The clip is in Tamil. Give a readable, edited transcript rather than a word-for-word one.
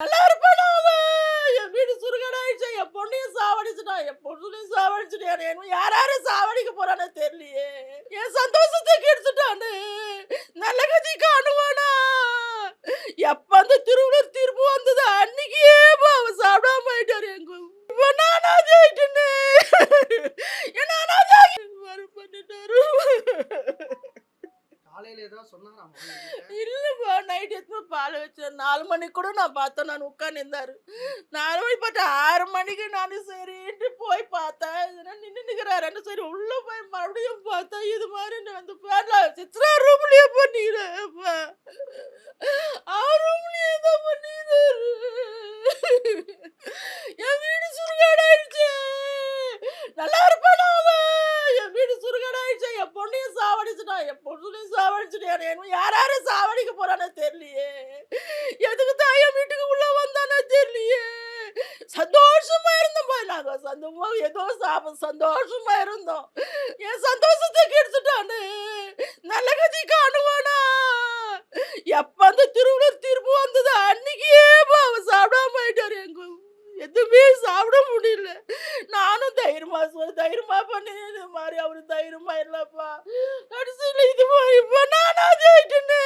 நல்லா இருப்பானா அவன்? என் வீடு சுடுகாடாயிடுச்சு. என் பொண்ணையும் சாவடிச்சுட்டான். என் பொண்ணுலையும் சாவடிச்சுட்டான். என்ன யார் யார சாவடிக்க போறானோ தெரியலையே. என் சந்தோஷத்தை கெடுத்துட்டானே. நல்ல கதி காணுவானா? எப்ப அந்த திருவிழர் தீர்ப்பு வந்தது அன்னைக்கே அவன் சாப்பிடாம போயிட்டாரு எங்க. இப்ப நானாவது ஆயிட்டேனே. என்ன அனாதை பண்ணிட்டாரு. காலையில ஏதாவது சொன்னாராமா? இல்லப்பா நைட் எடுத்து பால் வச்சேன். 4 மணிக்கு கூட நான் பார்த்தேன். நான் உட்காந்து இருந்தாரு. 4 மணி பார்த்தா 6 மணிக்கு நான் சரின்ட்டு போய் பார்த்தேன். நின்று நிற்கிறாரு. சரி உள்ள போய் மறுபடியும் பார்த்தா இது மாதிரி வந்து பேர்ல சித்ரா ரூம்லயே பண்ணிடுறேன்ப்பா. அவர் ரூம்லயே தான் பண்ணிடுறாரு. என் வீடு சுடுகாடாயிடுச்சு. நல்லா இருப்பானா அவன்? என் வீடு சுடுகாடாயிடுச்சு. என் பொண்ணையும் சாவடிச்சுட்டான். என் பொண்ணுலையும் சாவடிச்சுட்டான். என்ன யார் யார சாவடிக்க போறானோ தெரியலையே. எதுக்கு தான் என் வீட்டுக்கு உள்ள வந்தானோ தெரியலையே. சந்தோஷமா இருந்தோம். நாங்க சந்தோஷமா ஏதோ சந்தோஷமா இருந்தோம். என் சந்தோஷத்தை கெடுத்துட்டானே. நல்ல கதி காணுவானா? எப்ப அந்த திருவிழர் தீர்ப்பு வந்தது அன்னைக்கே அவன் சாப்பிடாம போயிட்டாரு எங்க. எதுவுமே சாப்பிட முடியல. நானும் தைரியமா பண்ணேன். இது மாதிரி அவரு தைரியமா இல்லப்பா. கடைசியில இது மாதிரி இப்ப நானாவது ஆயிட்டேனே.